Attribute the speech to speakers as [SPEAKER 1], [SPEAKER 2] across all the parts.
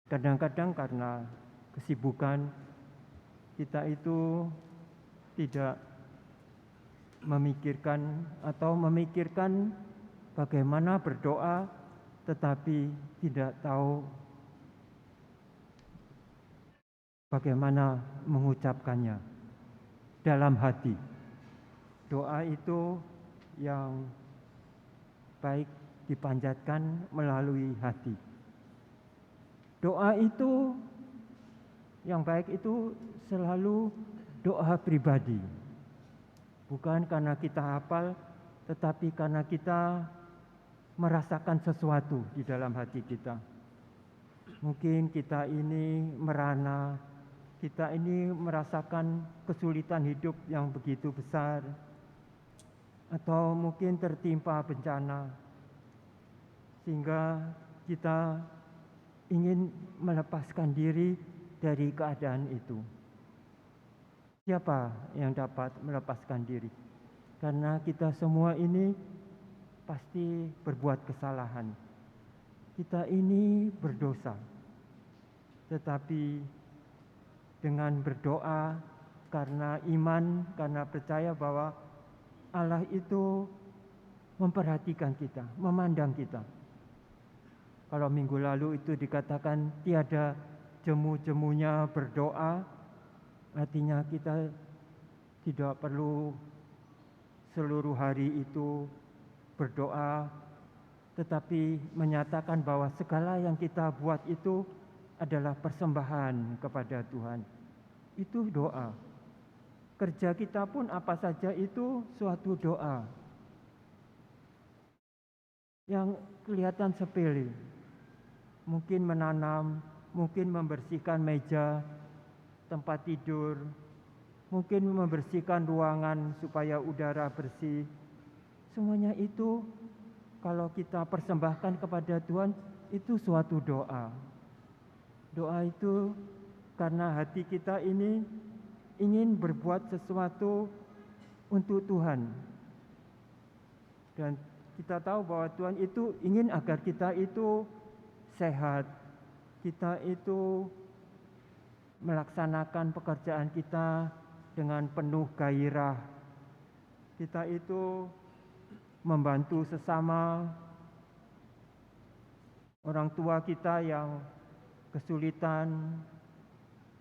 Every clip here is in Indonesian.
[SPEAKER 1] Kadang-kadang karena kesibukan kita itu tidak memikirkan bagaimana berdoa, tetapi tidak tahu bagaimana mengucapkannya dalam hati. Doa itu yang baik dipanjatkan melalui hati. Doa itu yang baik itu selalu doa pribadi. Bukan karena kita hafal, tetapi karena kita merasakan sesuatu di dalam hati kita. Mungkin kita ini merana, kita ini merasakan kesulitan hidup yang begitu besar, atau mungkin tertimpa bencana, sehingga kita ingin melepaskan diri dari keadaan itu. Siapa yang dapat melepaskan diri? Karena kita semua ini pasti berbuat kesalahan. Kita ini berdosa. Tetapi dengan berdoa, karena iman, karena percaya bahwa Allah itu memperhatikan kita, memandang kita. Kalau minggu lalu itu dikatakan tiada jemu-jemunya berdoa, artinya kita tidak perlu seluruh hari itu berdoa, tetapi menyatakan bahwa segala yang kita buat itu adalah persembahan kepada Tuhan. Itu doa. Kerja kita pun apa saja itu suatu doa yang kelihatan sepele. Mungkin menanam, mungkin membersihkan meja, tempat tidur, mungkin membersihkan ruangan supaya udara bersih. Semuanya itu kalau kita persembahkan kepada Tuhan, itu suatu doa. Doa itu karena hati kita ini ingin berbuat sesuatu untuk Tuhan. Dan kita tahu bahwa Tuhan itu ingin agar kita itu sehat, kita itu melaksanakan pekerjaan kita dengan penuh gairah, kita itu membantu sesama, orang tua kita yang kesulitan,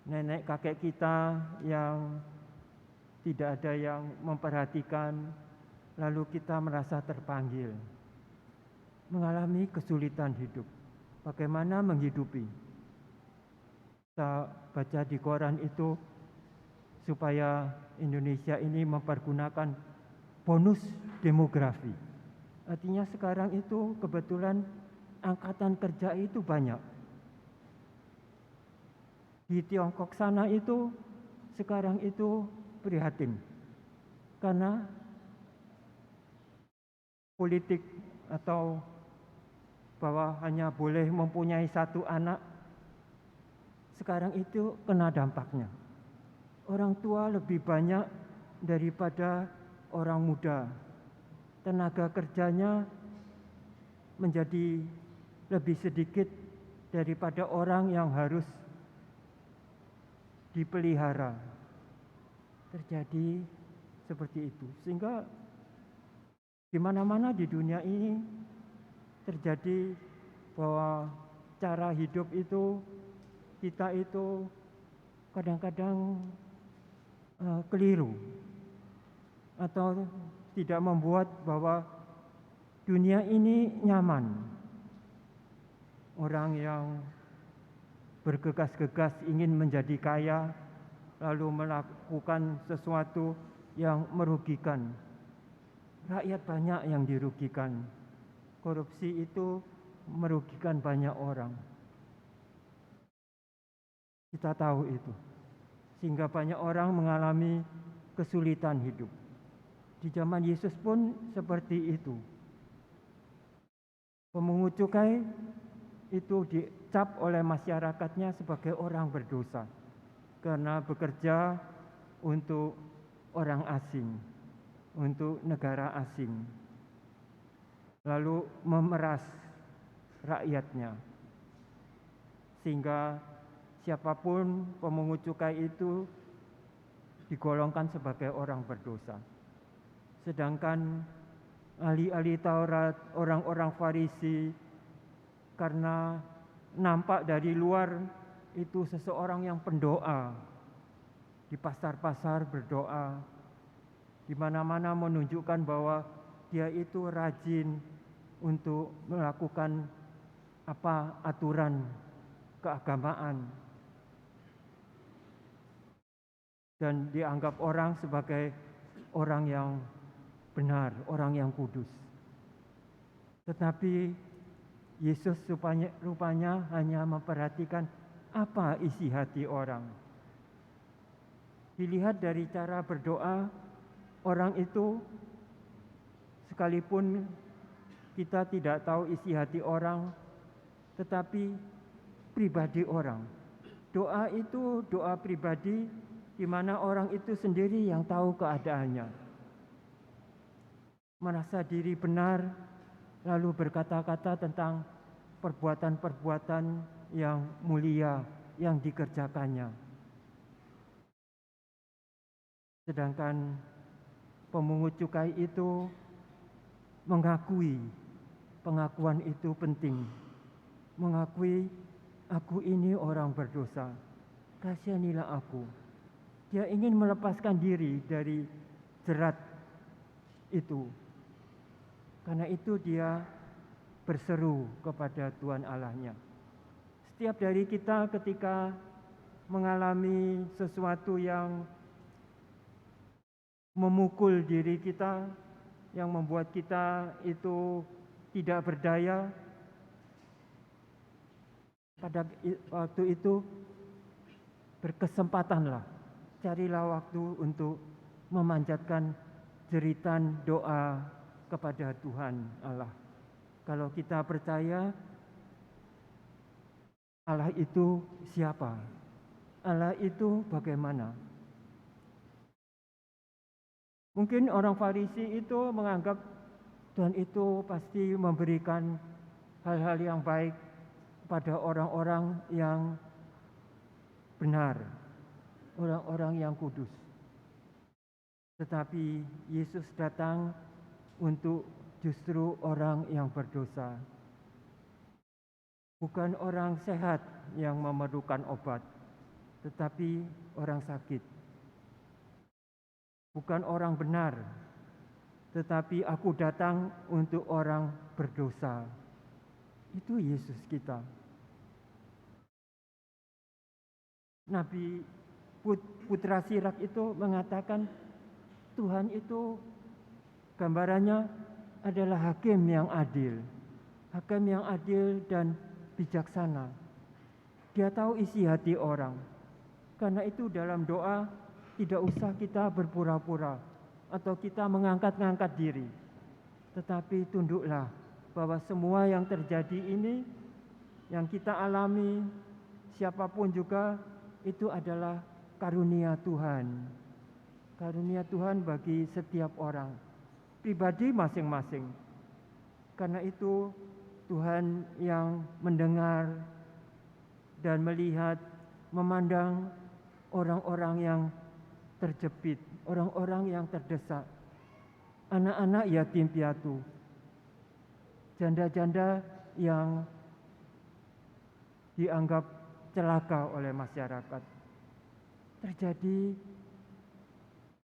[SPEAKER 1] nenek kakek kita yang tidak ada yang memperhatikan, lalu kita merasa terpanggil, mengalami kesulitan hidup. Bagaimana menghidupi? Kita baca di koran itu supaya Indonesia ini mempergunakan bonus demografi. Artinya sekarang itu kebetulan angkatan kerja itu banyak. Di Tiongkok sana itu sekarang itu prihatin karena politik atau bahwa hanya boleh mempunyai satu anak, sekarang itu kena dampaknya. Orang tua lebih banyak daripada orang muda. Tenaga kerjanya menjadi lebih sedikit daripada orang yang harus dipelihara. Terjadi seperti itu. Sehingga di mana-mana di dunia ini terjadi bahwa cara hidup itu, kita itu kadang-kadang keliru atau tidak membuat bahwa dunia ini nyaman. Orang yang bergegas-gegas ingin menjadi kaya, lalu melakukan sesuatu yang merugikan. Rakyat banyak yang dirugikan. Korupsi itu merugikan banyak orang. Kita tahu itu. Sehingga banyak orang mengalami kesulitan hidup. Di zaman Yesus pun seperti itu. Pemungut cukai itu dicap oleh masyarakatnya sebagai orang berdosa karena bekerja untuk orang asing, untuk negara asing, lalu memeras rakyatnya. sehingga siapapun pemungut cukai itu digolongkan sebagai orang berdosa. Sedangkan ahli-ahli Taurat, orang-orang Farisi, karena nampak dari luar itu seseorang yang pendoa, di pasar-pasar berdoa, di mana-mana menunjukkan bahwa dia itu rajin untuk melakukan aturan keagamaan, dan dianggap orang sebagai orang yang benar, orang yang kudus. Tetapi Yesus rupanya hanya memperhatikan apa isi hati orang. Dilihat dari cara berdoa orang itu, sekalipun kita tidak tahu isi hati orang, tetapi pribadi orang. Doa itu doa pribadi, di mana orang itu sendiri yang tahu keadaannya. Merasa diri benar, lalu berkata-kata tentang perbuatan-perbuatan yang mulia yang dikerjakannya. Sedangkan pemungut cukai itu mengakui, pengakuan itu penting. Mengakui, aku ini orang berdosa, kasihanilah aku. Dia ingin melepaskan diri dari jerat itu. Karena itu dia berseru kepada Tuhan Allahnya. Setiap dari kita ketika mengalami sesuatu yang memukul diri kita, yang membuat kita itu tidak berdaya, pada waktu itu berkesempatanlah, carilah waktu untuk memanjatkan jeritan doa kepada Tuhan Allah. Kalau kita percaya Allah itu siapa, Allah itu bagaimana. Mungkin orang Farisi itu menganggap Tuhan itu pasti memberikan hal-hal yang baik pada orang-orang yang benar, orang-orang yang kudus. Tetapi Yesus datang untuk justru orang yang berdosa. Bukan orang sehat yang memerlukan obat, tetapi orang sakit. Bukan orang benar, tetapi aku datang untuk orang berdosa. Itu Yesus kita. Nabi Putra Sirak itu mengatakan Tuhan itu gambarannya adalah hakim yang adil. Hakim yang adil dan bijaksana. Dia tahu isi hati orang. Karena itu dalam doa tidak usah kita berpura-pura atau kita mengangkat-ngangkat diri. Tetapi tunduklah bahwa semua yang terjadi ini, yang kita alami, siapapun juga, itu adalah karunia Tuhan. Karunia Tuhan bagi setiap orang, pribadi masing-masing. Karena itu Tuhan yang mendengar dan melihat, memandang orang-orang yang terjepit, orang-orang yang terdesak, anak-anak yatim piatu, janda-janda yang dianggap celaka oleh masyarakat. Terjadi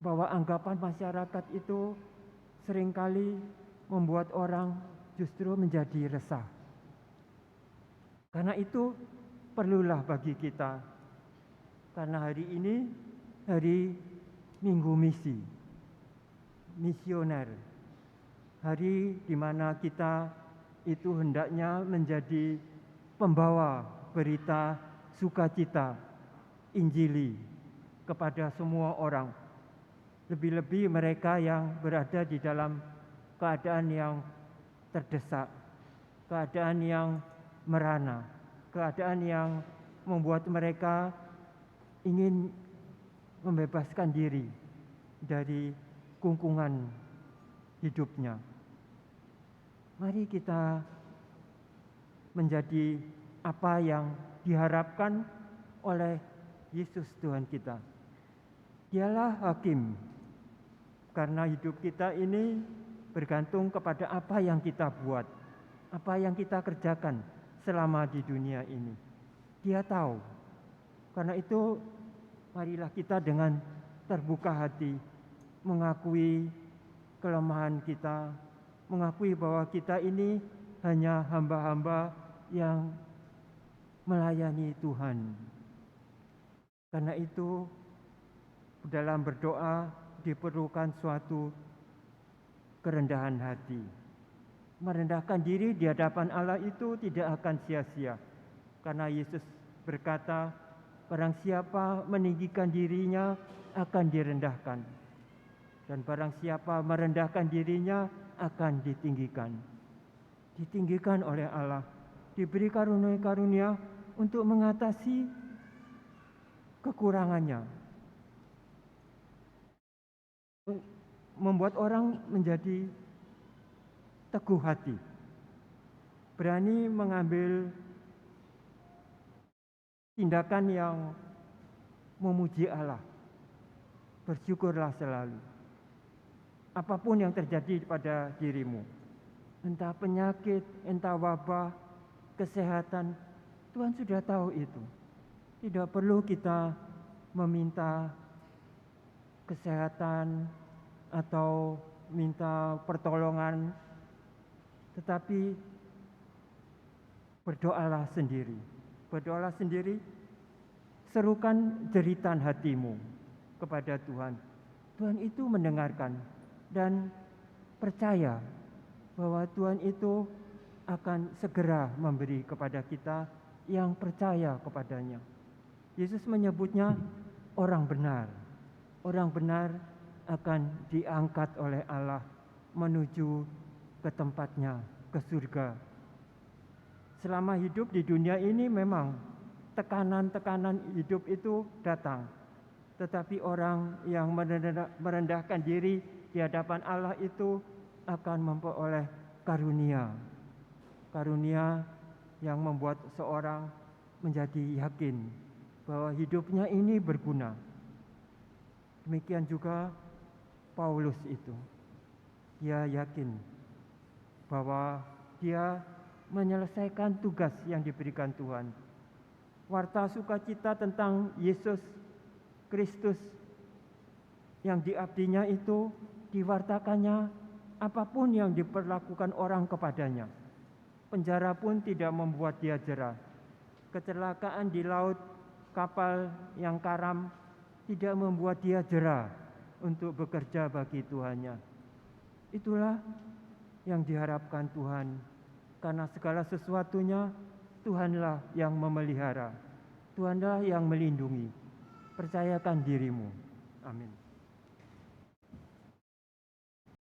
[SPEAKER 1] bahwa anggapan masyarakat itu seringkali membuat orang justru menjadi resah. Karena itu perlulah bagi kita, karena hari ini hari Minggu Misi, misioner, hari di mana kita itu hendaknya menjadi pembawa berita sukacita Injili kepada semua orang, lebih-lebih mereka yang berada di dalam keadaan yang terdesak, keadaan yang merana, keadaan yang membuat mereka ingin membebaskan diri dari kungkungan hidupnya. Mari kita menjadi apa yang diharapkan oleh Yesus Tuhan kita. Dialah hakim, karena hidup kita ini bergantung kepada apa yang kita buat, apa yang kita kerjakan selama di dunia ini. Dia tahu. Karena itu marilah kita dengan terbuka hati mengakui kelemahan kita, mengakui bahwa kita ini hanya hamba-hamba yang melayani Tuhan. Karena itu dalam berdoa diperlukan suatu kerendahan hati. Merendahkan diri di hadapan Allah itu tidak akan sia-sia. Karena Yesus berkata, barang siapa meninggikan dirinya akan direndahkan. Dan barang siapa merendahkan dirinya akan ditinggikan. Ditinggikan oleh Allah, diberi karunia-karunia untuk mengatasi kekurangannya. Membuat orang menjadi teguh hati, berani mengambil tindakan yang memuji Allah. Bersyukurlah selalu. Apapun yang terjadi pada dirimu, entah penyakit, entah wabah, kesehatan, Tuhan sudah tahu itu. Tidak perlu kita meminta kesehatan atau minta pertolongan, tetapi berdoalah sendiri. Berdoalah sendiri, serukan jeritan hatimu kepada Tuhan. Tuhan itu mendengarkan dan percaya bahwa Tuhan itu akan segera memberi kepada kita yang percaya kepadanya. Yesus menyebutnya orang benar. Orang benar akan diangkat oleh Allah menuju ke tempatnya, ke surga. Selama hidup di dunia ini memang tekanan-tekanan hidup itu datang. Tetapi orang yang merendahkan diri di hadapan Allah itu akan memperoleh karunia. Karunia yang membuat seorang menjadi yakin bahwa hidupnya ini berguna. Demikian juga Paulus itu. Dia yakin bahwa dia menyelesaikan tugas yang diberikan Tuhan. Warta sukacita tentang Yesus Kristus yang diabdinya itu diwartakannya apapun yang diperlakukan orang kepadanya. Penjara pun tidak membuat dia jera. Kecelakaan di laut, kapal yang karam tidak membuat dia jera untuk bekerja bagi Tuhannya. Itulah yang diharapkan Tuhan, karena segala sesuatunya Tuhanlah yang memelihara, Tuhanlah yang melindungi. Percayakan dirimu. Amin.